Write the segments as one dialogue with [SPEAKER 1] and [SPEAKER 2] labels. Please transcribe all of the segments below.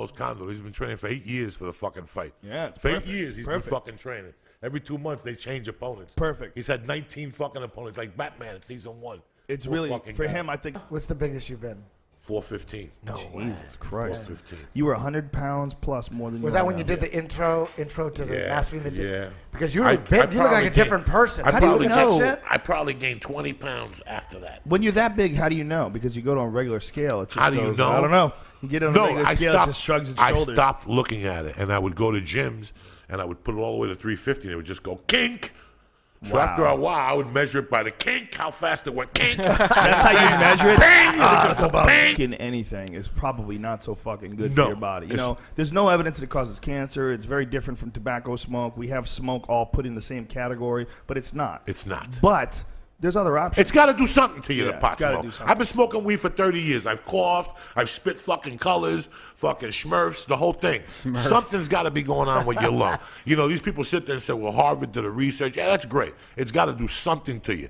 [SPEAKER 1] Condor. He's been training for 8 years for the fucking fight.
[SPEAKER 2] Yeah, it's
[SPEAKER 1] for
[SPEAKER 2] perfect.
[SPEAKER 1] 8 years he's been fucking training. Every 2 months they change opponents.
[SPEAKER 2] Perfect.
[SPEAKER 1] He's had 19 fucking opponents, like Batman in season 1.
[SPEAKER 2] It's really for him. I think.
[SPEAKER 3] What's the biggest you've been?
[SPEAKER 1] 415.
[SPEAKER 2] No, Jesus Christ.
[SPEAKER 1] 415.
[SPEAKER 2] You were 100 pounds plus more than you.
[SPEAKER 3] Was that when you did the intro to the Mastering the
[SPEAKER 1] Yeah.
[SPEAKER 3] Because you were big. You look like a different person. How do you look at shit?
[SPEAKER 1] I probably gained 20 pounds after that.
[SPEAKER 2] When you're that big, how do you know? Because you go to a regular scale. It just
[SPEAKER 1] How do you know?
[SPEAKER 2] I don't know. You get on a regular scale, it just shrugs its shoulders.
[SPEAKER 1] I stopped looking at it, and I would go to gyms, and I would put it all the way to 350, and it would just go kink. So after a while, I would measure it by the kink, how fast it went kink.
[SPEAKER 2] That's how you measure it?
[SPEAKER 1] Bang!
[SPEAKER 2] Fucking anything is probably not so fucking good for your body. You know, there's no evidence that it causes cancer. It's very different from tobacco smoke. We have smoke all put in the same category, but it's not.
[SPEAKER 1] It's not.
[SPEAKER 2] But there's other options.
[SPEAKER 1] It's got to do something to you, the pot
[SPEAKER 2] it's gotta
[SPEAKER 1] smoke.
[SPEAKER 2] do something.
[SPEAKER 1] I've been smoking weed for 30 years. I've coughed. I've spit fucking colors, fucking Smurfs, the whole thing. Something's got to be going on with your lung. You know, these people sit there and say, well, Harvard did the research. Yeah, that's great. It's got to do something to you.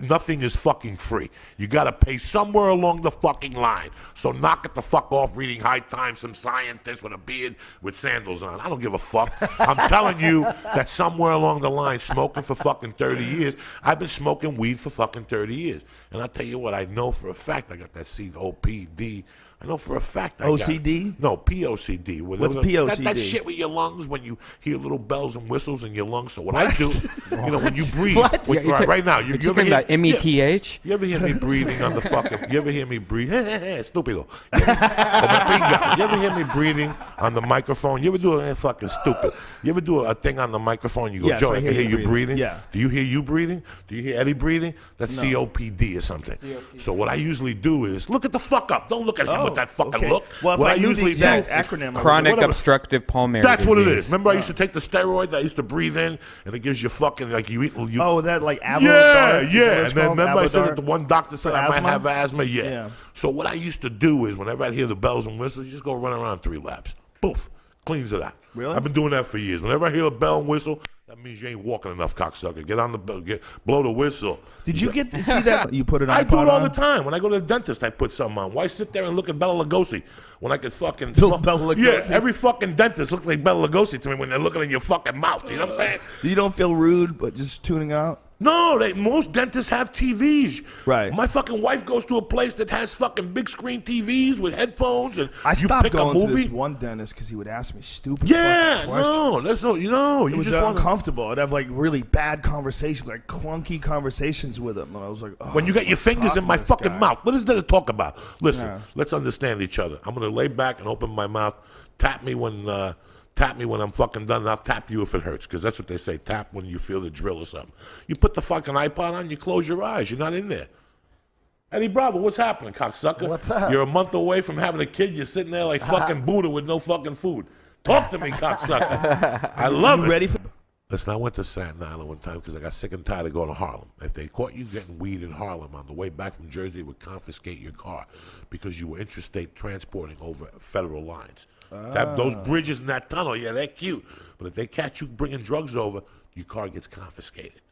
[SPEAKER 1] Nothing is fucking free. You got to pay somewhere along the fucking line. So knock it the fuck off reading High Times, some scientist with a beard with sandals on. I don't give a fuck. I'm telling you that somewhere along the line, smoking for fucking 30 years, I've been smoking weed for fucking 30 years. And I'll tell you what, I know for a fact I got that COPD. I know for a fact I
[SPEAKER 2] OCD?
[SPEAKER 1] got it. No, POCD.
[SPEAKER 2] What's POCD?
[SPEAKER 1] That shit with your lungs when you hear little bells and whistles in your lungs. So what I do, you know, when you breathe, right now, you
[SPEAKER 4] talking about METH?
[SPEAKER 1] You ever hear me breathing on the fucking? You ever hear me breathe? Stupido. You ever hear me breathing on the microphone? You ever do a fucking stupid? You ever do a thing on the microphone? You go,
[SPEAKER 2] yes,
[SPEAKER 1] Joe, I can hear you breathing.
[SPEAKER 2] Yeah.
[SPEAKER 1] Do you hear you breathing? Do you hear Eddie breathing? That's COPD or something. COPD. So what I usually do is look at the fuck up. Don't look at him with that fucking look.
[SPEAKER 2] Well, if I knew the exact acronym,
[SPEAKER 4] chronic obstructive pulmonary
[SPEAKER 1] That's
[SPEAKER 4] disease.
[SPEAKER 1] what it is. Remember, I used to take the steroid that I used to breathe in, and it gives you fucking like you eat.
[SPEAKER 2] Oh, that like Avodart?
[SPEAKER 1] Yeah. And then remember I said that the one doctor said I might have asthma.
[SPEAKER 2] Yeah.
[SPEAKER 1] So what I used to do is whenever I hear the bells and whistles, you just go run around 3 laps. Poof, cleans it out.
[SPEAKER 2] Really?
[SPEAKER 1] I've been doing that for years. Whenever I hear a bell and whistle, that means you ain't walking enough, cocksucker. Get on the bell, blow the whistle.
[SPEAKER 2] Did you see that? You put it on.
[SPEAKER 1] I do it all the time. When I go to the dentist, I put something on. Why sit there and look at Bela Lugosi when I could fucking
[SPEAKER 2] Bela Lugosi.
[SPEAKER 1] Yeah, every fucking dentist looks like Bela Lugosi to me when they're looking in your fucking mouth. You know what I'm saying?
[SPEAKER 2] You don't feel rude, but just tuning out?
[SPEAKER 1] No, most dentists have TVs.
[SPEAKER 2] Right.
[SPEAKER 1] My fucking wife goes to a place that has fucking big screen TVs with headphones, and
[SPEAKER 2] I stopped going to
[SPEAKER 1] movie.
[SPEAKER 2] this one dentist because he would ask me stupid
[SPEAKER 1] Yeah,
[SPEAKER 2] fucking questions.
[SPEAKER 1] no, that's no,
[SPEAKER 2] it was
[SPEAKER 1] just
[SPEAKER 2] uncomfortable. I'd have like really bad conversations, like clunky conversations with him. And I was like, oh,
[SPEAKER 1] when you got your fingers in my fucking
[SPEAKER 2] guy.
[SPEAKER 1] mouth, what is there to talk about? Listen, let's understand each other. I'm gonna lay back and open my mouth. Tap me when I'm fucking done, and I'll tap you if it hurts, because that's what they say. Tap when you feel the drill or something. You put the fucking iPod on, you close your eyes. You're not in there. Eddie Bravo, what's happening, cocksucker?
[SPEAKER 3] What's up?
[SPEAKER 1] You're a month away from having a kid. You're sitting there like fucking Buddha with no fucking food. Talk to me, cocksucker. I love it.
[SPEAKER 2] Ready for?
[SPEAKER 1] Listen, I went to Staten Island one time because I got sick and tired of going to Harlem. If they caught you getting weed in Harlem on the way back from Jersey, they would confiscate your car because you were interstate transporting over federal lines. Those bridges in that tunnel, yeah, they're cute. But if they catch you bringing drugs over, your car gets confiscated.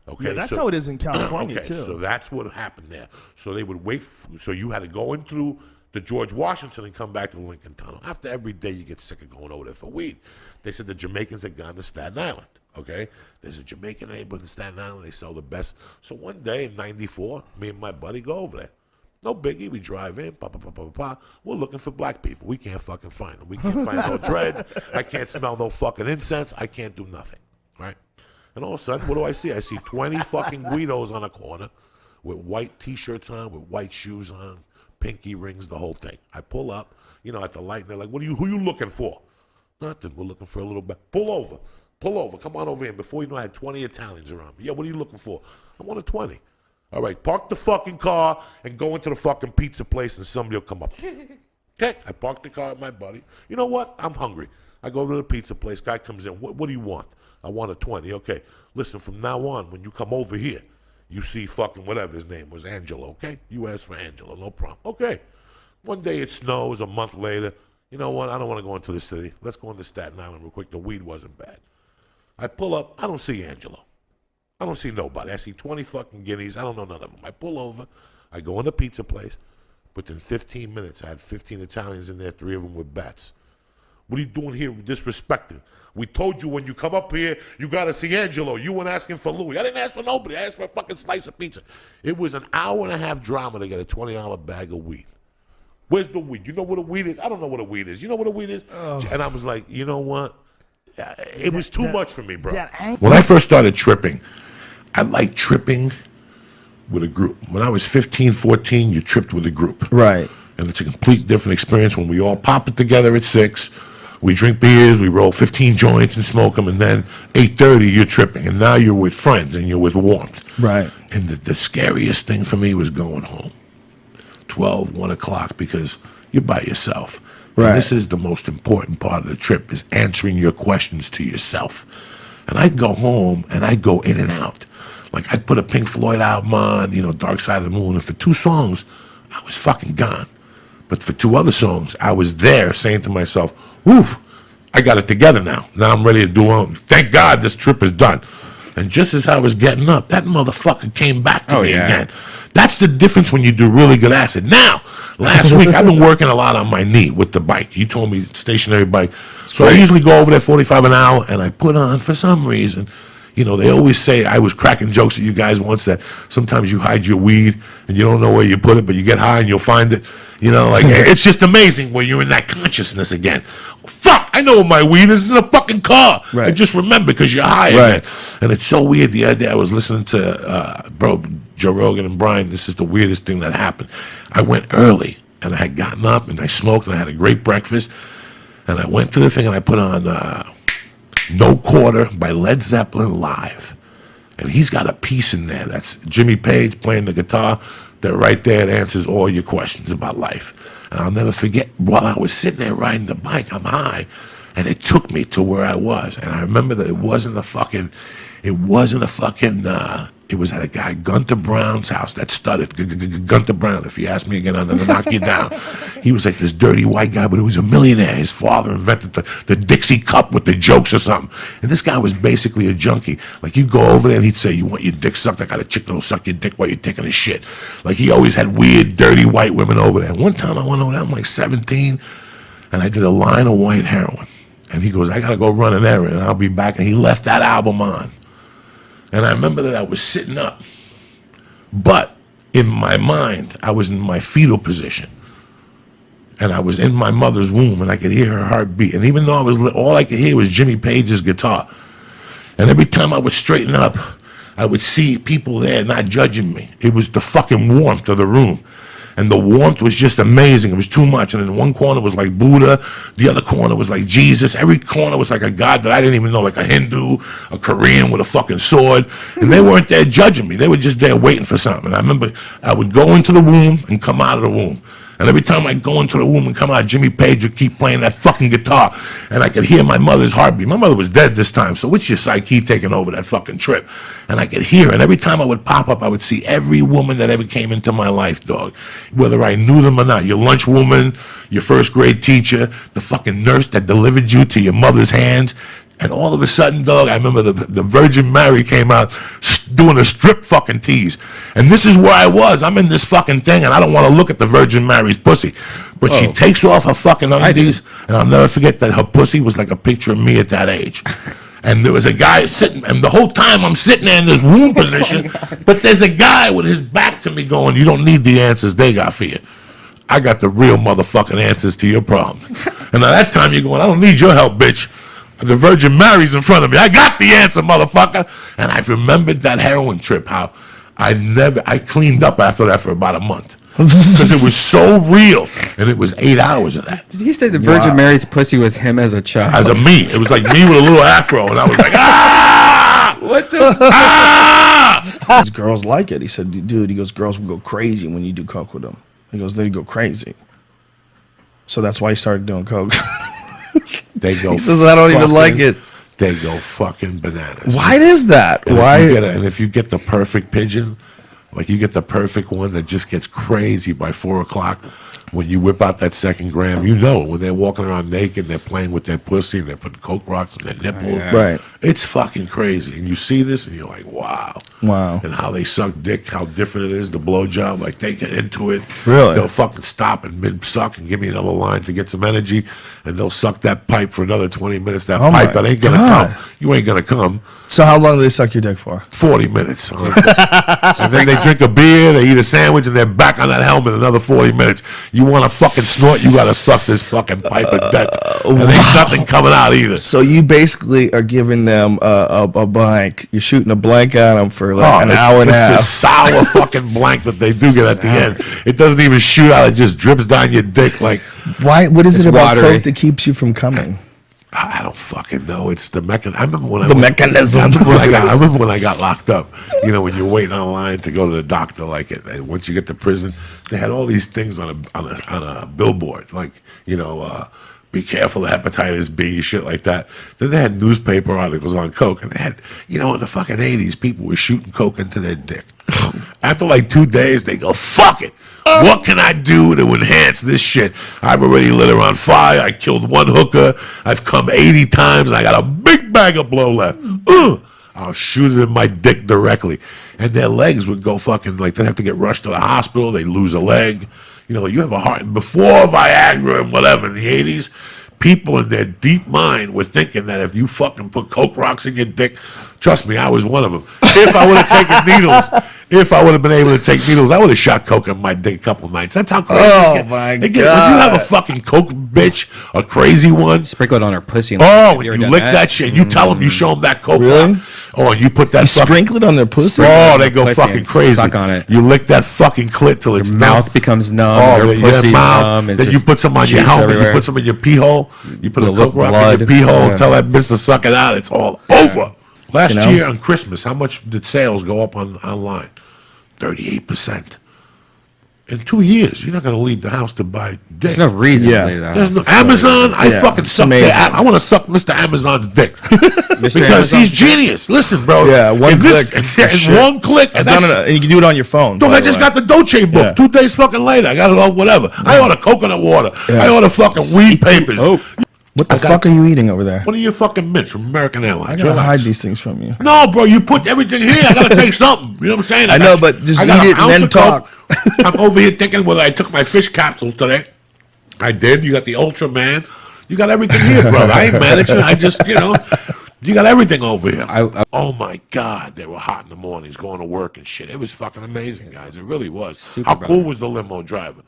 [SPEAKER 1] Okay,
[SPEAKER 2] Yeah, that's how it is in California,
[SPEAKER 1] okay,
[SPEAKER 2] too.
[SPEAKER 1] So that's what happened there. So they would wait. So you had to go in through the George Washington and come back to the Lincoln Tunnel. After every day, you get sick of going over there for weed. They said the Jamaicans had gone to Staten Island. Okay, there's a Jamaican neighborhood in Staten Island. They sell the best. So one day in '94, me and my buddy go over there. No biggie. We drive in. We're looking for black people. We can't fucking find them. We can't find no dreads. I can't smell no fucking incense. I can't do nothing. Right? And all of a sudden, what do I see? I see 20 fucking Guidos on a corner with white T-shirts on, with white shoes on, pinky rings, the whole thing. I pull up, at the light, and they're like, who you looking for? Nothing. We're looking for a little bit. Pull over. Come on over here. Before you know, I had 20 Italians around me. Yeah, what are you looking for? I want a 20. All right, park the fucking car and go into the fucking pizza place and somebody will come up. Okay, I parked the car with my buddy. You know what? I'm hungry. I go to the pizza place. Guy comes in. What do you want? I want a 20. Okay, listen, from now on, when you come over here, you see fucking whatever his name was, Angelo, okay? You ask for Angelo, no problem. Okay. One day it snows, a month later. You know what? I don't want to go into the city. Let's go into Staten Island real quick. The weed wasn't bad. I pull up. I don't see Angelo. I don't see nobody. I see 20 fucking guineas. I don't know none of them. I pull over. I go in the pizza place. Within 15 minutes, I had 15 Italians in there, 3 of them were bets. What are you doing here disrespecting? We told you when you come up here, you got to see Angelo. You weren't asking for Louis. I didn't ask for nobody. I asked for a fucking slice of pizza. It was an hour and a half drama to get a $20 bag of weed. Where's the weed? You know what a weed is? I don't know what a weed is. You know what a weed is? Oh. And I was like, you know what? It was too much for me, bro. When I first started tripping, I liked tripping with a group. When I was 15, 14, you tripped with a group.
[SPEAKER 2] Right.
[SPEAKER 1] And it's a complete different experience when we all pop it together at 6. We drink beers, we roll 15 joints and smoke them, and then 8:30 you're tripping. And now you're with friends and you're with warmth.
[SPEAKER 2] Right.
[SPEAKER 1] And the scariest thing for me was going home. 12, 1 o'clock, because you're by yourself. Right. And this is the most important part of the trip, is answering your questions to yourself. And I'd go home and I'd go in and out. Like, I'd put a Pink Floyd album on, Dark Side of the Moon, and for 2 songs, I was fucking gone. But for 2 other songs, I was there saying to myself, whew, I got it together now. Now I'm ready to do on. Thank God this trip is done. And just as I was getting up, that motherfucker came back to me again. That's the difference when you do really good acid. Now, last week, I've been working a lot on my knee with the bike. You told me stationary bike. So I usually go over there 45 an hour, and I put on, for some reason, they always say, I was cracking jokes at you guys once that sometimes you hide your weed and you don't know where you put it, but you get high and you'll find it. It's just amazing when you're in that consciousness again. Fuck, I know where my weed is. It's in a fucking car. Right. And just remember, because you're high again. And it's so weird. The other day I was listening to Joe Rogan and Brian. This is the weirdest thing that happened. I went early and I had gotten up and I smoked and I had a great breakfast. And I went to the thing and I put on No Quarter by Led Zeppelin live. And he's got a piece in there. That's Jimmy Page playing the guitar. That right there, it answers all your questions about life. And I'll never forget, while I was sitting there riding the bike, I'm high, and it took me to where I was. And I remember that it was at a guy, Gunter Brown's house, that studded. Gunter Brown, if you ask me again, I'm going to knock you down. He was like this dirty white guy, but he was a millionaire. His father invented the Dixie cup with the jokes or something. And this guy was basically a junkie. Like, you go over there and he'd say, you want your dick sucked? I got a chick that'll suck your dick while you're taking a shit. Like, he always had weird, dirty white women over there. And one time I went over there, I'm like 17, and I did a line of white heroin. And he goes, I got to go run an errand, and I'll be back. And he left that album on. And I remember that I was sitting up, but in my mind, I was in my fetal position. And I was in my mother's womb, and I could hear her heartbeat. And even though all I could hear was Jimmy Page's guitar. And every time I would straighten up, I would see people there not judging me. It was the fucking warmth of the room. And the warmth was just amazing. It was too much. And in one corner was like Buddha. The other corner was like Jesus. Every corner was like a god that I didn't even know, like a Hindu, a Korean with a fucking sword. And they weren't there judging me. They were just there waiting for something. And I remember I would go into the womb and come out of the womb. And every time I'd go into the womb and come out, Jimmy Page would keep playing that fucking guitar. And I could hear my mother's heartbeat. My mother was dead this time, so it's your psyche taking over that fucking trip. And I could hear, and every time I would pop up, I would see every woman that ever came into my life, dog. Whether I knew them or not. Your lunch woman, your first grade teacher, the fucking nurse that delivered you to your mother's hands. And all of a sudden, dog, I remember the Virgin Mary came out doing a strip fucking tease. And this is where I was. I'm in this fucking thing, and I don't want to look at the Virgin Mary's pussy. But she takes off her fucking undies, and I'll never forget that her pussy was like a picture of me at that age. And there was a guy sitting, and the whole time I'm sitting there in this womb position, but there's a guy with his back to me going, you don't need the answers they got for you. I got the real motherfucking answers to your problems. And at that time, you're going, I don't need your help, bitch. The Virgin Mary's in front of me. I got the answer, motherfucker. And I remembered that heroin trip, how I cleaned up after that for about a month. Because it was so real. And it was 8 hours of that.
[SPEAKER 4] Did he say the Virgin Mary's pussy was him as a child?
[SPEAKER 1] As a me. It was like me with a little afro. And I was like, ah!
[SPEAKER 4] What the?
[SPEAKER 1] Ah!
[SPEAKER 2] These girls like it. He said, dude, he goes, girls will go crazy when you do coke with them. He goes, they go crazy. So that's why he started doing coke.
[SPEAKER 1] They go.
[SPEAKER 2] He says, I don't even like it.
[SPEAKER 1] They go fucking bananas.
[SPEAKER 2] Why is that?
[SPEAKER 1] And
[SPEAKER 2] Why?
[SPEAKER 1] If you get the perfect pigeon, Like you get the perfect one that just gets crazy by 4 o'clock. When you whip out that 2nd gram, you know when they're walking around naked, they're playing with their pussy, and they're putting coke rocks in their nipples.
[SPEAKER 2] Right.
[SPEAKER 1] It's fucking crazy. And you see this, and you're like, wow.
[SPEAKER 2] Wow.
[SPEAKER 1] And how they suck dick, how different it is, the blowjob. Like they get into it.
[SPEAKER 2] Really?
[SPEAKER 1] They'll fucking stop and mid-suck and give me another line to get some energy, and they'll suck that pipe for another 20 minutes. That
[SPEAKER 2] Oh
[SPEAKER 1] pipe
[SPEAKER 2] my
[SPEAKER 1] that ain't gonna
[SPEAKER 2] God.
[SPEAKER 1] come. You ain't gonna come.
[SPEAKER 2] So how long do they suck your dick for?
[SPEAKER 1] 40 minutes. And then they drink a beer, they eat a sandwich, and they're back on that helmet another 40 minutes. You want to fucking snort, you got to suck this fucking pipe of death. And ain't nothing coming out either.
[SPEAKER 2] So you basically are giving them a blank. You're shooting a blank at them for like an hour and a half.
[SPEAKER 1] It's this sour fucking blank that they do get at the end. It doesn't even shoot out. It just drips down your dick like...
[SPEAKER 2] Why? What is it about
[SPEAKER 4] watery.
[SPEAKER 2] coke that keeps you from coming?
[SPEAKER 1] I don't fucking know. It's the mechanism. I remember when
[SPEAKER 2] mechanism.
[SPEAKER 1] I remember when I got locked up. You know, when you're waiting online to go to the doctor, like once you get to prison, they had all these things on a billboard, like be careful of hepatitis B, shit like that. Then they had newspaper articles on coke, and they had, in the fucking 80s, people were shooting coke into their dick. After like 2 days, they go, fuck it. What can I do to enhance this shit? I've already lit her on fire. I killed one hooker. I've come 80 times. I got a big bag of blow left. I'll shoot it in my dick directly. And their legs would go fucking, like, they'd have to get rushed to the hospital. They'd lose a leg. You have a heart. Before Viagra and whatever in the 80s, people in their deep mind were thinking that if you fucking put coke rocks in your dick, trust me, I was one of them. If I would have taken needles, if I would have been able to take needles, I would have shot coke in my dick a couple of nights. That's how crazy
[SPEAKER 2] my
[SPEAKER 1] When
[SPEAKER 2] God.
[SPEAKER 1] you have a fucking coke bitch, a crazy one.
[SPEAKER 4] Sprinkle it on her pussy.
[SPEAKER 1] Oh,
[SPEAKER 4] Have
[SPEAKER 1] and
[SPEAKER 4] ever
[SPEAKER 1] you
[SPEAKER 4] done
[SPEAKER 1] lick that shit. You tell them, you show them that coke
[SPEAKER 2] Really?
[SPEAKER 1] rock. Oh, and you put that fucking...
[SPEAKER 2] Sprinkle it on their pussy.
[SPEAKER 1] Oh, they go
[SPEAKER 4] Pussy
[SPEAKER 1] fucking
[SPEAKER 4] and
[SPEAKER 1] crazy.
[SPEAKER 4] suck on it.
[SPEAKER 1] You lick that fucking clit till it's
[SPEAKER 4] Your
[SPEAKER 1] numb.
[SPEAKER 4] mouth becomes numb.
[SPEAKER 1] Oh,
[SPEAKER 4] your
[SPEAKER 1] your
[SPEAKER 4] pussy's
[SPEAKER 1] mouth.
[SPEAKER 4] numb. It's
[SPEAKER 1] Then you
[SPEAKER 4] just
[SPEAKER 1] put some on your
[SPEAKER 4] juice
[SPEAKER 1] helmet.
[SPEAKER 4] everywhere.
[SPEAKER 1] You put some in your pee hole. You put a
[SPEAKER 4] Little
[SPEAKER 1] coke rock in your
[SPEAKER 4] blood.
[SPEAKER 1] pee hole.
[SPEAKER 4] Yeah.
[SPEAKER 1] Tell that bitch to suck it out. It's all over. Last
[SPEAKER 2] You know?
[SPEAKER 1] year on Christmas, how much did sales go up online? 38%. In 2 years, you're not going to leave the house to buy dick.
[SPEAKER 4] There's no reason
[SPEAKER 2] Yeah.
[SPEAKER 4] to believe that.
[SPEAKER 1] There's no Amazon. I
[SPEAKER 2] Yeah,
[SPEAKER 1] fucking
[SPEAKER 2] it's
[SPEAKER 1] suck
[SPEAKER 2] amazing.
[SPEAKER 1] their. I want to suck Mr. Amazon's dick
[SPEAKER 4] Mr.
[SPEAKER 1] because
[SPEAKER 4] Amazon's
[SPEAKER 1] he's
[SPEAKER 4] dick?
[SPEAKER 1] genius. Listen, bro.
[SPEAKER 2] Yeah, one click
[SPEAKER 1] And
[SPEAKER 2] for shit.
[SPEAKER 1] one click.
[SPEAKER 2] I've
[SPEAKER 1] And
[SPEAKER 2] done
[SPEAKER 1] that's-
[SPEAKER 2] it, and you can do it on your phone.
[SPEAKER 1] Dog,
[SPEAKER 2] by
[SPEAKER 1] I
[SPEAKER 2] the
[SPEAKER 1] just
[SPEAKER 2] way.
[SPEAKER 1] got the Dolce book.
[SPEAKER 2] Yeah.
[SPEAKER 1] 2 days fucking later. I got it on whatever. I order coconut water. I order fucking weed papers.
[SPEAKER 4] Oh,
[SPEAKER 2] What the
[SPEAKER 1] I got-
[SPEAKER 2] fuck are you eating over there?
[SPEAKER 1] What are your fucking mints from American Airlines?
[SPEAKER 2] I gotta
[SPEAKER 1] Relax.
[SPEAKER 2] hide these things from you.
[SPEAKER 1] No, bro, you put everything here. I gotta take something. You know what I'm saying?
[SPEAKER 2] I know,
[SPEAKER 1] got-
[SPEAKER 2] but just
[SPEAKER 1] I got
[SPEAKER 2] eat
[SPEAKER 1] an
[SPEAKER 2] it and
[SPEAKER 1] ounce
[SPEAKER 2] then
[SPEAKER 1] of Coke.
[SPEAKER 2] talk.
[SPEAKER 1] I'm over here thinking whether I took my fish capsules today. I did. You got the Ultraman. You got everything here, brother. I ain't mad at you. I just, you got everything over here. Oh my God, they were hot in the mornings going to work and shit. It was fucking amazing, guys. It really was. How cool was the limo driver?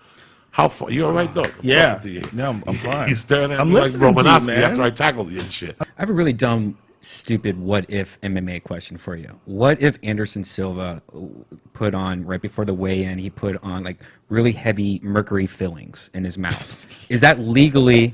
[SPEAKER 1] How far? You all right, though?
[SPEAKER 2] Yeah.
[SPEAKER 1] I'm talking to you.
[SPEAKER 2] No, I'm fine.
[SPEAKER 1] He's staring at
[SPEAKER 2] I'm
[SPEAKER 1] me like
[SPEAKER 2] listening to you,
[SPEAKER 1] Romanowski
[SPEAKER 2] man.
[SPEAKER 1] after I tackled you and shit.
[SPEAKER 4] I have a really dumb, stupid what if MMA question for you. What if Anderson Silva put on, right before the weigh-in, he put on like really heavy mercury fillings in his mouth? Is that legally...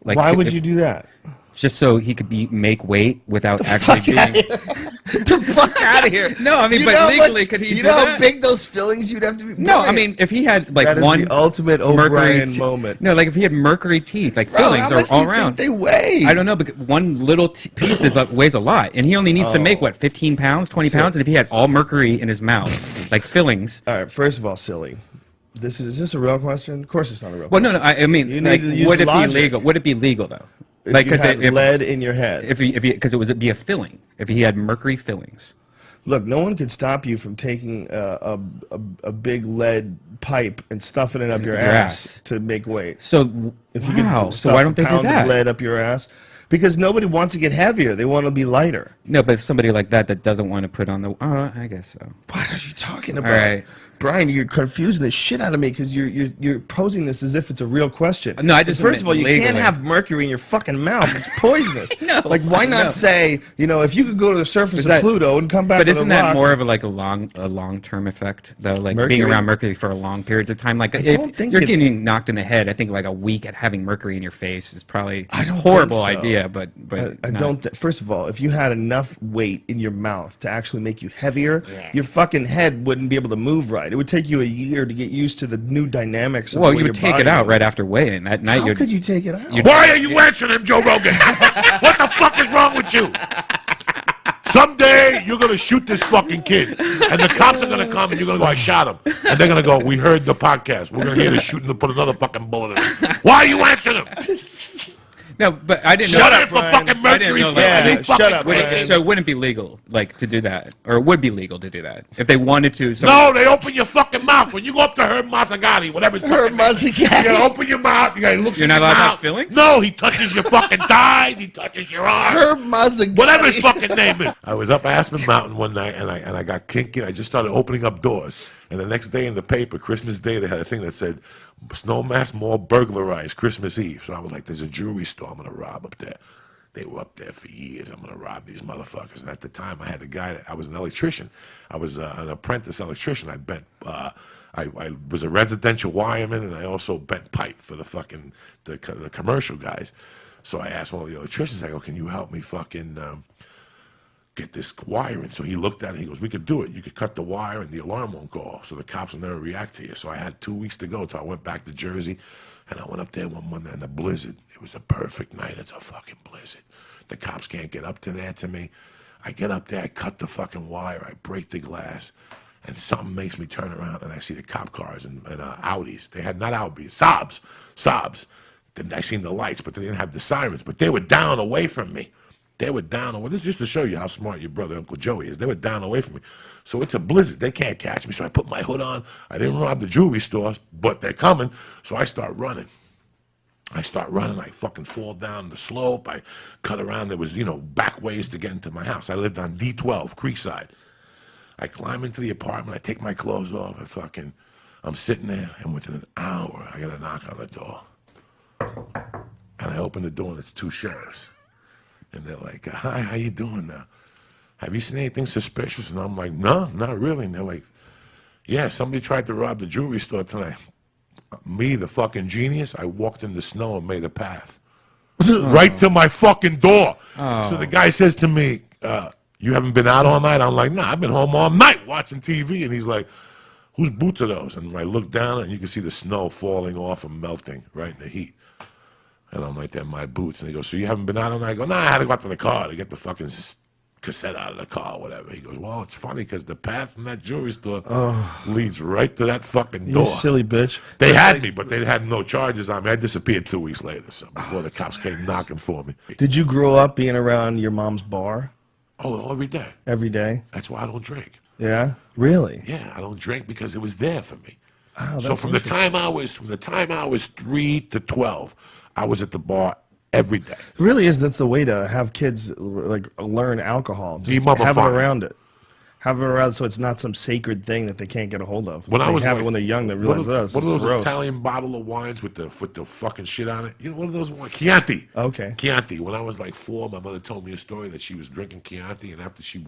[SPEAKER 4] Like,
[SPEAKER 2] Why would you do that?
[SPEAKER 4] Just so he could make weight without actually being...
[SPEAKER 5] Get the fuck out of here.
[SPEAKER 4] No, I mean,
[SPEAKER 5] You
[SPEAKER 4] but
[SPEAKER 5] know how
[SPEAKER 4] legally,
[SPEAKER 5] much-
[SPEAKER 4] could he
[SPEAKER 5] You
[SPEAKER 4] do
[SPEAKER 5] know how
[SPEAKER 4] that?
[SPEAKER 5] big those fillings you'd have to be?
[SPEAKER 4] No, I
[SPEAKER 5] Brilliant.
[SPEAKER 4] mean, if he had like
[SPEAKER 2] That is
[SPEAKER 4] one
[SPEAKER 2] the ultimate
[SPEAKER 4] mercury
[SPEAKER 2] O'Brien moment.
[SPEAKER 4] No, like if he had mercury teeth, like
[SPEAKER 5] Bro,
[SPEAKER 4] fillings
[SPEAKER 5] how
[SPEAKER 4] are
[SPEAKER 5] much do
[SPEAKER 4] all
[SPEAKER 5] you
[SPEAKER 4] around.
[SPEAKER 5] think they weigh?
[SPEAKER 4] I don't know, but one little piece is weighs a lot, and he only needs to make what 15 pounds, 20 pounds, and if he had all mercury in his mouth, like fillings.
[SPEAKER 2] All right, first of all, silly. Is this a real question? Of course, it's not a real
[SPEAKER 4] Well,
[SPEAKER 2] question.
[SPEAKER 4] no, I mean,
[SPEAKER 2] You
[SPEAKER 4] like,
[SPEAKER 2] need to use
[SPEAKER 4] would it
[SPEAKER 2] logic.
[SPEAKER 4] be legal? Would it be legal though?
[SPEAKER 2] If
[SPEAKER 4] Like,
[SPEAKER 2] you had
[SPEAKER 4] if
[SPEAKER 2] lead in your head.
[SPEAKER 4] if he, because it would be a filling. If he had mercury fillings.
[SPEAKER 2] Look, no one can stop you from taking a big lead pipe and stuffing it up your ass to make weight.
[SPEAKER 4] So
[SPEAKER 2] If you
[SPEAKER 4] wow,
[SPEAKER 2] could
[SPEAKER 4] so why don't they
[SPEAKER 2] stuff a
[SPEAKER 4] do
[SPEAKER 2] pound of
[SPEAKER 4] that?
[SPEAKER 2] lead up your ass, because nobody wants to get heavier. They want to be lighter.
[SPEAKER 4] No, but if somebody like that doesn't want to put on the, I guess so.
[SPEAKER 2] What are you talking about?
[SPEAKER 4] right.
[SPEAKER 2] Brian, you're confusing the shit out of me because you're posing this as if it's a real question.
[SPEAKER 4] No, I just
[SPEAKER 2] First of all, you
[SPEAKER 4] meant
[SPEAKER 2] can't
[SPEAKER 4] legally.
[SPEAKER 2] have mercury in your fucking mouth. It's poisonous.
[SPEAKER 4] No,
[SPEAKER 2] like, why not
[SPEAKER 4] no.
[SPEAKER 2] say, if you could go to the surface
[SPEAKER 4] Is
[SPEAKER 2] of
[SPEAKER 4] that-
[SPEAKER 2] Pluto and come back
[SPEAKER 4] But
[SPEAKER 2] with
[SPEAKER 4] isn't
[SPEAKER 2] a
[SPEAKER 4] that
[SPEAKER 2] rock,
[SPEAKER 4] more of a long-term effect though? Like being
[SPEAKER 2] Mercury?
[SPEAKER 4] around mercury for a long periods of time. Like
[SPEAKER 2] I
[SPEAKER 4] if
[SPEAKER 2] don't think
[SPEAKER 4] you're
[SPEAKER 2] it-
[SPEAKER 4] getting knocked in the head, I think like a week at having mercury in your face is probably
[SPEAKER 2] I don't
[SPEAKER 4] horrible
[SPEAKER 2] think so.
[SPEAKER 4] idea. But
[SPEAKER 2] I
[SPEAKER 4] not-
[SPEAKER 2] don't. First of all, if you had enough weight in your mouth to actually make you heavier, your fucking head wouldn't be able to move right. It would take you a year to get used to the new dynamics. Of
[SPEAKER 4] Well,
[SPEAKER 2] the way
[SPEAKER 4] you would
[SPEAKER 2] your
[SPEAKER 4] take it
[SPEAKER 2] body
[SPEAKER 4] out
[SPEAKER 2] moves.
[SPEAKER 4] right after weigh-in. At night,
[SPEAKER 2] How
[SPEAKER 4] you'd,
[SPEAKER 2] could you take it out?
[SPEAKER 1] Why are you answering him, Joe Rogan? What the fuck is wrong with you? someday you're going to shoot this fucking kid. And the cops are going to come and you're going to go, I shot him. And they're going to go, we heard the podcast. We're going to hear the shooting to put another fucking bullet in him. Why are you answering him?
[SPEAKER 4] No, but I didn't
[SPEAKER 1] Shut
[SPEAKER 4] know
[SPEAKER 1] up for fucking
[SPEAKER 4] I didn't
[SPEAKER 1] Mercury.
[SPEAKER 4] know
[SPEAKER 2] Yeah,
[SPEAKER 4] that.
[SPEAKER 2] shut up,
[SPEAKER 4] Would
[SPEAKER 2] Brian.
[SPEAKER 4] it, so it wouldn't be legal, like, to do that, or it would be legal to do that if they wanted to. So
[SPEAKER 1] No, they open your fucking mouth. When you go up to Herb Mazzagatti, whatever his
[SPEAKER 5] Herb
[SPEAKER 1] fucking name is,
[SPEAKER 5] Mazzagatti.
[SPEAKER 1] you gotta open your mouth. You gotta look.
[SPEAKER 4] You're not allowed to have feelings?
[SPEAKER 1] No, he touches your fucking thighs. He touches your arms.
[SPEAKER 5] Herb Mazzagatti.
[SPEAKER 1] Whatever his fucking name is. I was up Aspen Mountain one night, and I got kinky. I just started opening up doors. And the next day in the paper, Christmas Day, they had a thing that said, Snowmass Mall burglarized Christmas Eve. So I was like, there's a jewelry store I'm going to rob up there. They were up there for years. I'm going to rob these motherfuckers. And at the time, I had a guy, I was an electrician. I was an apprentice electrician. I bent, I was a residential wireman, and I also bent pipe for the fucking, the commercial guys. So I asked one of the electricians, I go, can you help me fucking get this wire in? So he looked at it, he goes, we could do it. You could cut the wire and the alarm won't go off, so the cops will never react to you. So I had 2 weeks to go, so I went back to Jersey, and I went up there one Monday in the blizzard. It was a perfect night. It's a fucking blizzard. The cops can't get up to there to me. I get up there, I cut the fucking wire, I break the glass, and something makes me turn around, and I see the cop cars and Audis. They had not Audis, Saabs. Then I seen the lights, but they didn't have the sirens, but they were down away from me. They were down. Well, this is just to show you how smart your brother, Uncle Joey, is. They were down away from me. So it's a blizzard. They can't catch me. So I put my hood on. I didn't rob the jewelry stores, but they're coming. So I start running. I fucking fall down the slope. I cut around. There was, back ways to get into my house. I lived on D12, Creekside. I climb into the apartment. I take my clothes off. I'm sitting there, and within an hour, I get a knock on the door. And I open the door, and it's two sheriffs. And they're like, hi, how you doing now? Have you seen anything suspicious? And I'm like, no, not really. And they're like, yeah, somebody tried to rob the jewelry store tonight. Me, the fucking genius, I walked in the snow and made a path. Right to my fucking door. So the guy says to me, you haven't been out all night? I'm like, nah, I've been home all night watching TV. And he's like, whose boots are those? And I look down and you can see the snow falling off and melting right in the heat. And I'm like, they're my boots. And he goes, so you haven't been out all night? I go, nah, I had to go out to the car to get the fucking cassette out of the car or whatever. He goes, well, it's funny because the path from that jewelry store leads right to that fucking door.
[SPEAKER 2] You silly bitch.
[SPEAKER 1] They had me, but they had no charges on me. I disappeared 2 weeks later, so before the cops came knocking for me.
[SPEAKER 2] Did you grow up being around your mom's bar
[SPEAKER 1] Oh, every day.
[SPEAKER 2] every day?
[SPEAKER 1] That's why I don't drink.
[SPEAKER 2] Yeah? Really?
[SPEAKER 1] Yeah, I don't drink because it was there for me.
[SPEAKER 2] Oh,
[SPEAKER 1] So
[SPEAKER 2] that's
[SPEAKER 1] from the time I was 3 to 12, I was at the bar every day.
[SPEAKER 2] It really is. That's the way to have kids like learn alcohol. Just
[SPEAKER 1] Be
[SPEAKER 2] have it
[SPEAKER 1] motherfucker.
[SPEAKER 2] around it. Have it around so it's not some sacred thing that they can't get a hold of.
[SPEAKER 1] When
[SPEAKER 2] they
[SPEAKER 1] I was
[SPEAKER 2] have
[SPEAKER 1] like,
[SPEAKER 2] it when they're young, they
[SPEAKER 1] what
[SPEAKER 2] realize
[SPEAKER 1] are,
[SPEAKER 2] this
[SPEAKER 1] what are
[SPEAKER 2] is
[SPEAKER 1] those
[SPEAKER 2] gross.
[SPEAKER 1] Italian bottle of wines with the fucking shit on it? You know, what are those wines? Chianti.
[SPEAKER 2] Okay.
[SPEAKER 1] Chianti. When I was like 4, my mother told me a story that she was drinking Chianti, and after she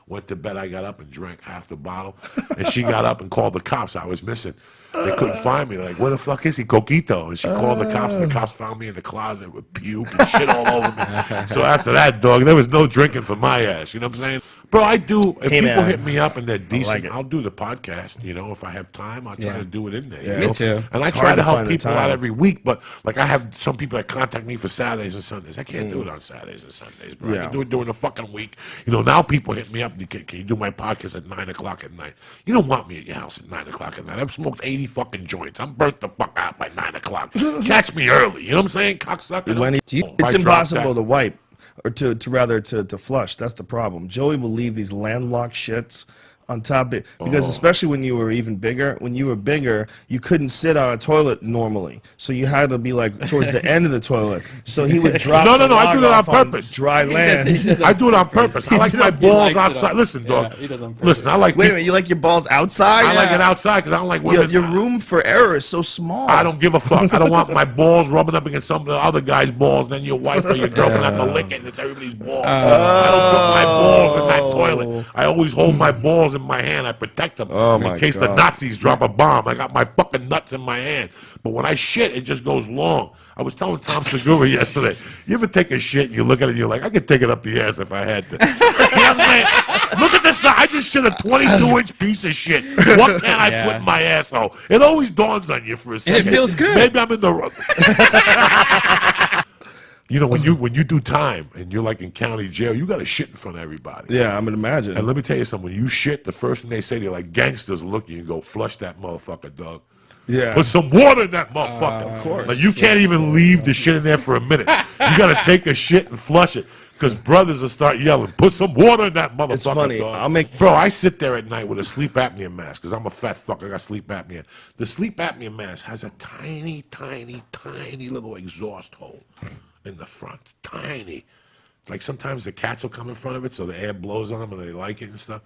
[SPEAKER 1] went to bed, I got up and drank half the bottle, and she got up and called the cops. I was missing. They couldn't find me. They're like, where the fuck is he? Coquito. And she called the cops, and the cops found me in the closet with puke and shit all over me. So after that, dog, there was no drinking for my ass. You know what I'm saying? Bro, I do. If
[SPEAKER 2] Hey,
[SPEAKER 1] people
[SPEAKER 2] man.
[SPEAKER 1] hit me up and they're decent,
[SPEAKER 2] it.
[SPEAKER 1] I'll do the podcast. You know, if I have time, I'll try to do it in there.
[SPEAKER 2] Yeah.
[SPEAKER 1] You
[SPEAKER 2] Me
[SPEAKER 1] know?
[SPEAKER 4] too.
[SPEAKER 1] And I
[SPEAKER 2] It's
[SPEAKER 1] try
[SPEAKER 2] hard
[SPEAKER 1] to
[SPEAKER 2] to
[SPEAKER 1] help
[SPEAKER 2] find the
[SPEAKER 1] people out
[SPEAKER 2] time.
[SPEAKER 1] every week, but like I have some people that contact me for Saturdays and Sundays. I can't do it on Saturdays and Sundays, bro. I
[SPEAKER 2] Yeah.
[SPEAKER 1] can do it during the fucking week. You know, now people hit me up. Can you do my podcast at 9 o'clock at night? You don't want me at your house at 9 o'clock at night. I've smoked 80 fucking joints. I'm burnt the fuck out by 9 o'clock. Catch me early. You know what I'm saying, cocksucker?
[SPEAKER 2] When
[SPEAKER 1] If I
[SPEAKER 2] it's
[SPEAKER 1] drop
[SPEAKER 2] impossible
[SPEAKER 1] that-
[SPEAKER 2] to wipe or to flush. That's the problem. Joey will leave these landlocked shits on top of it because especially when you were even bigger, when you were bigger, you couldn't sit on a toilet normally, so you had to be like towards the end of the toilet. So he would drop.
[SPEAKER 1] No,
[SPEAKER 2] the
[SPEAKER 1] I do
[SPEAKER 2] log
[SPEAKER 1] that on
[SPEAKER 2] off
[SPEAKER 1] purpose.
[SPEAKER 2] Dry land.
[SPEAKER 1] I do it on purpose. I like my balls
[SPEAKER 4] likes it
[SPEAKER 1] outside.
[SPEAKER 4] on-
[SPEAKER 1] Listen,
[SPEAKER 4] yeah,
[SPEAKER 1] dog.
[SPEAKER 4] he does on purpose.
[SPEAKER 1] Listen, I like.
[SPEAKER 2] Wait a minute, you like your balls outside?
[SPEAKER 1] I like it outside because I don't like women.
[SPEAKER 2] Your room for error is so small.
[SPEAKER 1] I don't give a fuck. I don't want my balls rubbing up against some of the other guy's balls. Then your wife or your girlfriend have to lick it, and it's everybody's balls. I don't put my balls in that toilet. I always hold my balls in my hand. I protect them in case the Nazis drop a bomb. I got my fucking nuts in my hand. But when I shit, it just goes long. I was telling Tom Segura yesterday. You ever take a shit and you look at it and you're like, I could take it up the ass if I had to. You know what I'm saying? Look at this. I just shit a 22-inch piece of shit. What can I put in my asshole? It always dawns on you for a second.
[SPEAKER 4] feels good.
[SPEAKER 1] Maybe I'm in the You know, when you do time and you're like in county jail, you got to shit in front of everybody.
[SPEAKER 2] Yeah, I would imagine.
[SPEAKER 1] And let me tell you something. When you shit, the first thing they say to you, like gangsters, look at you and go, flush that motherfucker, dog.
[SPEAKER 2] Yeah.
[SPEAKER 1] Put some water in that motherfucker.
[SPEAKER 2] Of course.
[SPEAKER 1] Like you can't even leave the shit in there for a minute. You got to take a shit and flush it. Because brothers will start yelling, put some water in that motherfucker,
[SPEAKER 2] It's funny.
[SPEAKER 1] dog. Bro, I sit there at night with a sleep apnea mask because I'm a fat fucker. I got sleep apnea. The sleep apnea mask has a tiny, tiny, tiny little exhaust hole in the front. Tiny. Like sometimes the cats will come in front of it so the air blows on them and they like it and stuff.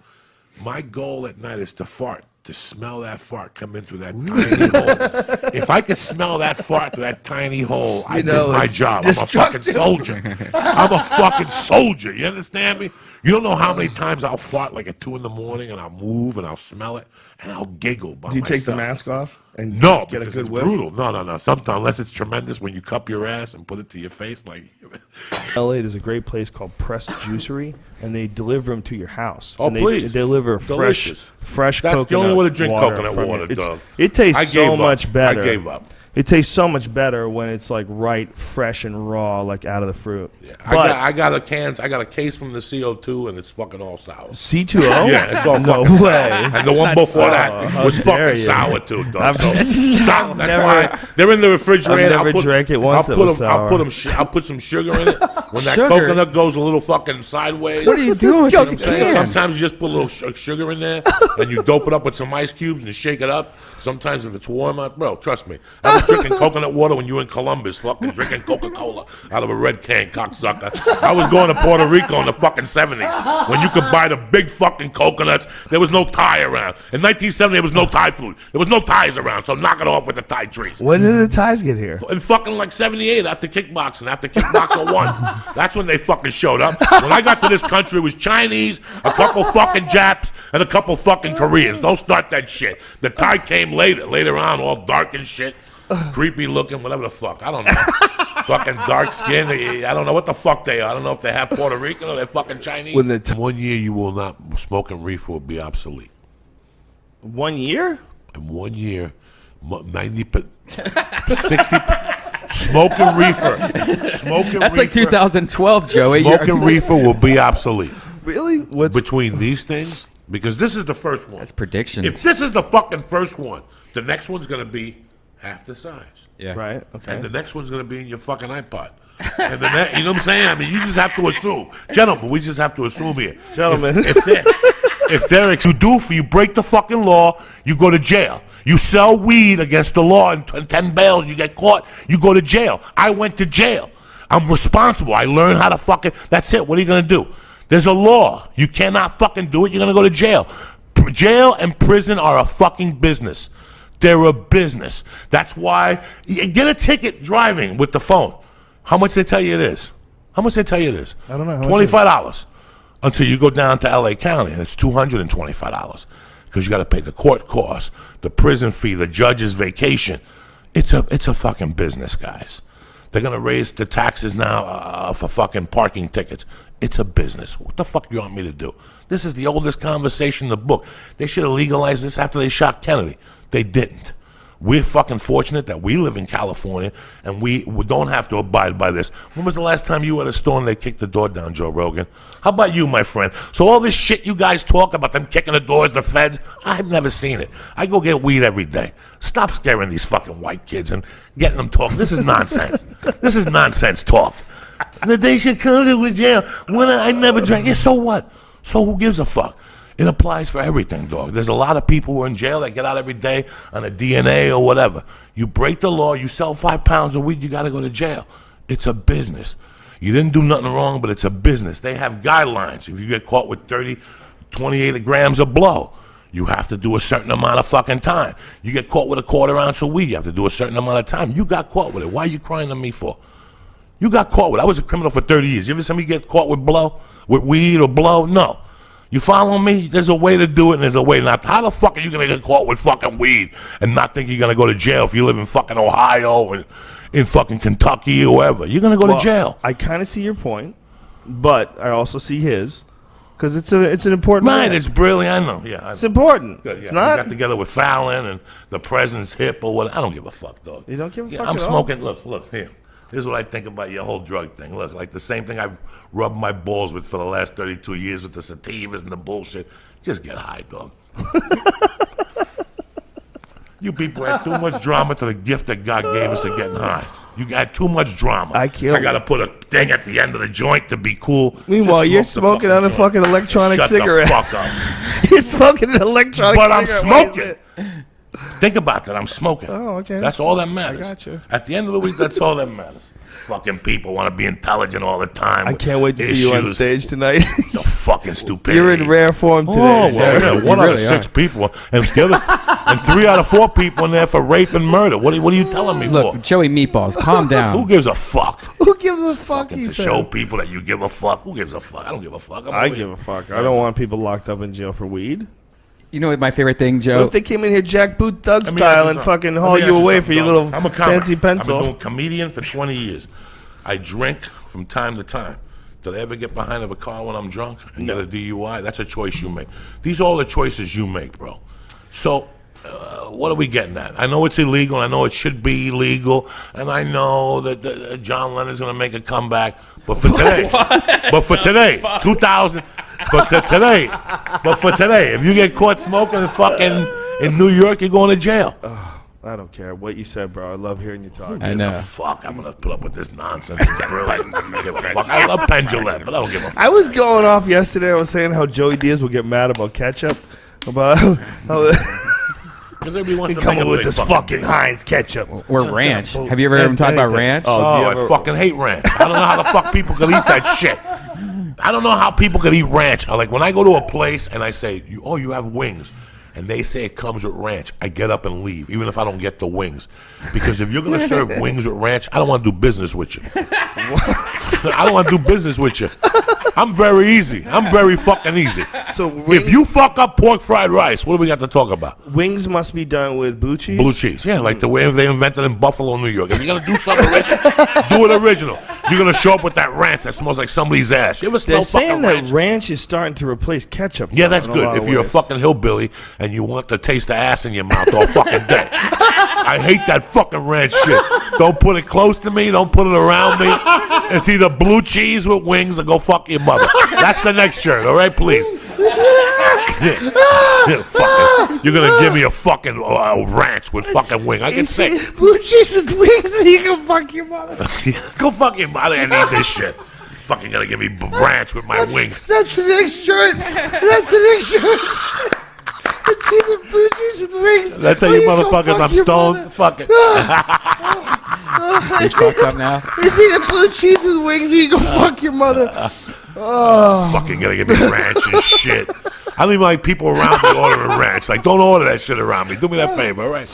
[SPEAKER 1] My goal at night is to fart, to smell that fart come in through that tiny hole. If I could smell that fart through that tiny hole, I did my job. I'm a fucking soldier. I'm a fucking soldier. You understand me? You don't know how many times I'll fart like at 2 in the morning and I'll move and I'll smell it and I'll giggle by
[SPEAKER 2] Do you
[SPEAKER 1] myself.
[SPEAKER 2] take the mask off and
[SPEAKER 1] No,
[SPEAKER 2] get a
[SPEAKER 1] because
[SPEAKER 2] good
[SPEAKER 1] it's
[SPEAKER 2] whiff?
[SPEAKER 1] brutal. No. Sometimes, unless it's tremendous when you cup your ass and put it to your face, like.
[SPEAKER 6] LA, there's a great place called Pressed Juicery, and they deliver them to your house.
[SPEAKER 1] Oh,
[SPEAKER 6] and they
[SPEAKER 1] please.
[SPEAKER 6] deliver
[SPEAKER 1] Delicious.
[SPEAKER 6] fresh
[SPEAKER 1] That's
[SPEAKER 6] coconut
[SPEAKER 1] the only way to drink
[SPEAKER 6] water
[SPEAKER 1] coconut
[SPEAKER 6] from
[SPEAKER 1] water,
[SPEAKER 6] it.
[SPEAKER 1] dog.
[SPEAKER 6] It tastes
[SPEAKER 1] I
[SPEAKER 6] so
[SPEAKER 1] gave up.
[SPEAKER 6] much better.
[SPEAKER 1] I gave up.
[SPEAKER 6] It tastes so much better when it's like right, fresh and raw, like out of the fruit.
[SPEAKER 1] Yeah,
[SPEAKER 6] But
[SPEAKER 1] I got a case from the CO2 and it's fucking all sour.
[SPEAKER 6] C2O?
[SPEAKER 1] Yeah, it's all
[SPEAKER 6] no
[SPEAKER 1] fucking
[SPEAKER 6] way.
[SPEAKER 1] sour. And the one before that
[SPEAKER 6] how
[SPEAKER 1] was
[SPEAKER 6] dare
[SPEAKER 1] fucking
[SPEAKER 6] you.
[SPEAKER 1] sour too, dog.
[SPEAKER 6] I've-
[SPEAKER 1] So stop. That's
[SPEAKER 6] never-
[SPEAKER 1] why they're in the refrigerator.
[SPEAKER 6] I've never drank it once
[SPEAKER 1] I'll
[SPEAKER 6] it
[SPEAKER 1] put
[SPEAKER 6] was
[SPEAKER 1] them. I'll
[SPEAKER 6] sour.
[SPEAKER 1] put them. I'll put some sugar in it. When that
[SPEAKER 4] Sugar?
[SPEAKER 1] coconut goes a little fucking sideways.
[SPEAKER 4] What are you doing with
[SPEAKER 1] You know
[SPEAKER 4] these
[SPEAKER 1] what I'm saying?
[SPEAKER 4] cans?
[SPEAKER 1] Sometimes you just put a little sugar in there and you dope it up with some ice cubes and shake it up. Sometimes if it's warm out, bro, trust me. I was drinking coconut water when you were in Columbus, fucking drinking Coca-Cola out of a red can, cocksucker. I was going to Puerto Rico in the fucking 70s when you could buy the big fucking coconuts. There was no Thai around. In 1970, there was no Thai food. There was no Thais around, so knock it off with the Thai trees.
[SPEAKER 6] When did the ties get here?
[SPEAKER 1] In fucking like 78 after kickboxing, after Kickboxer 1. That's when they fucking showed up. When I got to this country, it was Chinese, a couple fucking Japs, and a couple fucking Koreans. Don't start that shit. The Thai came later on, all dark and shit. Creepy looking, whatever the fuck. I don't know. Fucking dark skin. I don't know what the fuck they are. I don't know if they have Puerto Rican or they're fucking Chinese.
[SPEAKER 6] When the
[SPEAKER 1] 1 year you will not, smoking reefer will be obsolete.
[SPEAKER 6] 1 year?
[SPEAKER 1] In 1 year, 60, smoking reefer. Smoking
[SPEAKER 4] That's
[SPEAKER 1] reefer.
[SPEAKER 4] like 2012, Joey.
[SPEAKER 1] Smoking reefer will be obsolete.
[SPEAKER 2] Really? What's
[SPEAKER 1] Between these things, because this is the first one.
[SPEAKER 4] That's predictions.
[SPEAKER 1] If this is the fucking first one, the next one's going to be half the size.
[SPEAKER 4] Yeah.
[SPEAKER 6] Right, okay.
[SPEAKER 1] And the next one's going to be in your fucking iPod. And you know what I'm saying? I mean, you just have to assume. Gentlemen, we just have to assume here.
[SPEAKER 6] Gentlemen.
[SPEAKER 1] If you break the fucking law, you go to jail. You sell weed against the law and 10 bails, you get caught, you go to jail. I went to jail. I'm responsible. I learned how to fucking, that's it. What are you going to do? There's a law. You cannot fucking do it. You're going to go to jail. Jail and prison are a fucking business. They're a business. That's why you get a ticket driving with the phone. How much they tell you it is? How much they tell you it is?
[SPEAKER 6] I don't know. How much is it?
[SPEAKER 1] $25 until you go down to LA County, and it's $225 because you got to pay the court costs, the prison fee, the judge's vacation. It's a fucking business, guys. They're gonna raise the taxes now for fucking parking tickets. It's a business. What the fuck do you want me to do? This is the oldest conversation in the book. They should have legalized this after they shot Kennedy. They didn't. We're fucking fortunate that we live in California and we don't have to abide by this. When was the last time you were at a store and they kicked the door down, Joe Rogan? How about you, my friend? So all this shit you guys talk about them kicking the doors, the feds, I've never seen it. I go get weed every day. Stop scaring these fucking white kids and getting them talking. This is nonsense. This is nonsense talk. That they should come to jail. When I never drank. Yeah, so what? So who gives a fuck? It applies for everything, dog. There's a lot of people who are in jail that get out every day on a DNA or whatever. You break the law, you sell 5 pounds of weed, you got to go to jail. It's a business. You didn't do nothing wrong, but it's a business. They have guidelines. If you get caught with 28 grams of blow, you have to do a certain amount of fucking time. You get caught with a 1/4 ounce of weed, you have to do a certain amount of time. You got caught with it. Why are you crying to me for? You got caught with it. I was a criminal for 30 years. You ever see me get caught with blow? With weed or blow? No. You follow me? There's a way to do it and there's a way not to. How the fuck are you going to get caught with fucking weed and not think you're going to go to jail if you live in fucking Ohio or in fucking Kentucky or wherever? You're going to go to jail.
[SPEAKER 6] I kind of see your point, but I also see his because it's an important.
[SPEAKER 1] Mine,
[SPEAKER 6] man.
[SPEAKER 1] it's brilliant. I know. Yeah.
[SPEAKER 6] It's important.
[SPEAKER 1] Good, yeah.
[SPEAKER 6] It's not.
[SPEAKER 1] You got together with Fallon and the president's hip or what. I don't give a fuck, dog.
[SPEAKER 6] You don't give a fuck
[SPEAKER 1] I'm
[SPEAKER 6] at all?
[SPEAKER 1] smoking. Look, here. Here's what I think about your whole drug thing. Look, like the same thing I've rubbed my balls with for the last 32 years with the sativas and the bullshit. Just get high, dog. You people had too much drama to the gift that God gave us of getting high. You got too much drama.
[SPEAKER 6] I can't-
[SPEAKER 1] got to put a thing at the end of the joint to be cool.
[SPEAKER 2] Meanwhile,
[SPEAKER 1] Just
[SPEAKER 2] you're
[SPEAKER 1] smoke the
[SPEAKER 2] smoking on a
[SPEAKER 1] joint.
[SPEAKER 2] fucking electronic
[SPEAKER 1] Shut
[SPEAKER 2] cigarette.
[SPEAKER 1] the fuck up.
[SPEAKER 2] You're smoking an electronic
[SPEAKER 1] But I'm
[SPEAKER 2] cigarette. Why is
[SPEAKER 1] smoking.
[SPEAKER 2] it-
[SPEAKER 1] Think about that. I'm smoking.
[SPEAKER 2] Oh, okay.
[SPEAKER 1] That's all that matters.
[SPEAKER 2] gotcha.
[SPEAKER 1] At the end of the week, that's all that matters. Fucking people want to be intelligent all the time.
[SPEAKER 2] I
[SPEAKER 1] with
[SPEAKER 2] can't wait to see you on
[SPEAKER 1] issues.
[SPEAKER 2] stage tonight.
[SPEAKER 1] The fucking stupidity.
[SPEAKER 2] You're in rare form today.
[SPEAKER 1] Oh,
[SPEAKER 2] sir.
[SPEAKER 1] well, yeah,
[SPEAKER 4] You
[SPEAKER 1] one out
[SPEAKER 4] really
[SPEAKER 1] of 6 people, and the other, and 3 out of 4 people in there for rape and murder. What are you telling me
[SPEAKER 4] Look,
[SPEAKER 1] for?
[SPEAKER 4] Joey Meatballs, calm
[SPEAKER 1] Who
[SPEAKER 4] down.
[SPEAKER 1] gives a fuck?
[SPEAKER 2] Who gives a fuck?
[SPEAKER 1] Fucking
[SPEAKER 2] He
[SPEAKER 1] to
[SPEAKER 2] said.
[SPEAKER 1] show people that you give a fuck. Who gives a fuck? I don't give a fuck.
[SPEAKER 6] I give a fuck. I don't want people locked up in jail for weed.
[SPEAKER 4] You know what my favorite thing,
[SPEAKER 2] What
[SPEAKER 4] Joe?
[SPEAKER 2] if they came in here jackboot thug
[SPEAKER 1] Let me
[SPEAKER 2] style
[SPEAKER 1] ask
[SPEAKER 2] and
[SPEAKER 1] you
[SPEAKER 2] fucking
[SPEAKER 1] something.
[SPEAKER 2] haul
[SPEAKER 1] Let me
[SPEAKER 2] you
[SPEAKER 1] ask
[SPEAKER 2] away
[SPEAKER 1] something,
[SPEAKER 2] for your
[SPEAKER 1] dog.
[SPEAKER 2] little
[SPEAKER 1] I'm a comic.
[SPEAKER 2] fancy
[SPEAKER 1] I've been
[SPEAKER 2] pencil?
[SPEAKER 1] doing comedian for 20 years. I drink from time to time. Did I ever get behind of a car when I'm drunk and get a DUI? That's a choice you make. These are all the choices you make, bro. So, what are we getting at? I know it's illegal. I know it should be illegal. And I know that John Lennon's going to make a comeback. But for today, 2000, today, but for today, if you get caught smoking fucking in New York, you're going to jail.
[SPEAKER 6] I don't care what you said, bro. I love hearing you talk.
[SPEAKER 4] I
[SPEAKER 1] Gives a
[SPEAKER 4] know.
[SPEAKER 1] fuck. I'm gonna put up with this nonsense. I don't give a fuck. I love Pendulum, but I don't give a fuck.
[SPEAKER 2] I was going off yesterday. I was saying how Joey Diaz will get mad about ketchup. About how
[SPEAKER 1] Because everybody wants
[SPEAKER 2] he
[SPEAKER 1] to make
[SPEAKER 2] coming
[SPEAKER 1] a
[SPEAKER 2] with
[SPEAKER 1] big
[SPEAKER 2] this
[SPEAKER 1] fucking
[SPEAKER 2] fucking
[SPEAKER 1] deal.
[SPEAKER 2] Heinz ketchup.
[SPEAKER 4] Or ranch. Have you ever heard him talk about
[SPEAKER 6] anything.
[SPEAKER 4] ranch?
[SPEAKER 6] Oh,
[SPEAKER 1] Oh,
[SPEAKER 6] do you
[SPEAKER 1] I
[SPEAKER 6] ever-
[SPEAKER 1] fucking hate ranch. I don't know how the fuck people could eat that shit. I don't know how people could eat ranch. Like when I go to a place and I say, you have wings. And they say it comes with ranch. I get up and leave, even if I don't get the wings. Because if you're going to serve wings with ranch, I don't want to do business with you. I don't want to do business with you. I'm very easy. I'm very fucking easy.
[SPEAKER 2] So wings,
[SPEAKER 1] If you fuck up pork fried rice, what do we got to talk about?
[SPEAKER 2] wings must be done with blue cheese.
[SPEAKER 1] Blue cheese. Yeah, like the way they invented in Buffalo, New York. If you're going to do something original, do it original. You're going to show up with that ranch that smells like somebody's ass. You ever smell
[SPEAKER 2] They're saying
[SPEAKER 1] fucking
[SPEAKER 2] that
[SPEAKER 1] ranch?
[SPEAKER 2] ranch is starting to replace ketchup.
[SPEAKER 1] Yeah,
[SPEAKER 2] now,
[SPEAKER 1] that's
[SPEAKER 2] in a lot
[SPEAKER 1] good.
[SPEAKER 2] of
[SPEAKER 1] If you're a
[SPEAKER 2] ways.
[SPEAKER 1] fucking hillbilly and you want to taste the ass in your mouth all fucking day. I hate that fucking ranch shit. Don't put it close to me. Don't put it around me. It's either blue cheese with wings or go fuck your mother. That's the next shirt, all right, please. Fucking, you're gonna give me a fucking ranch with fucking wing. I can say,
[SPEAKER 2] blue cheese with wings, and you can fuck your mother.
[SPEAKER 1] go fuck your mother and eat this shit. Fucking gonna give me ranch with my wings.
[SPEAKER 2] That's the next shirt. That's the next shirt. It's either blue cheese with wings.
[SPEAKER 1] That's how
[SPEAKER 2] or
[SPEAKER 1] you
[SPEAKER 2] can
[SPEAKER 1] motherfuckers.
[SPEAKER 2] fuck
[SPEAKER 1] I'm
[SPEAKER 2] your
[SPEAKER 1] stoned.
[SPEAKER 2] mother.
[SPEAKER 1] Fuck it.
[SPEAKER 4] You fucked up now?
[SPEAKER 2] It's either blue cheese with wings or you go fuck your mother.
[SPEAKER 1] Fucking gonna give me ranch and shit. I don't even like people around me ordering ranch. Like, don't order that shit around me. Do me that favor, all right?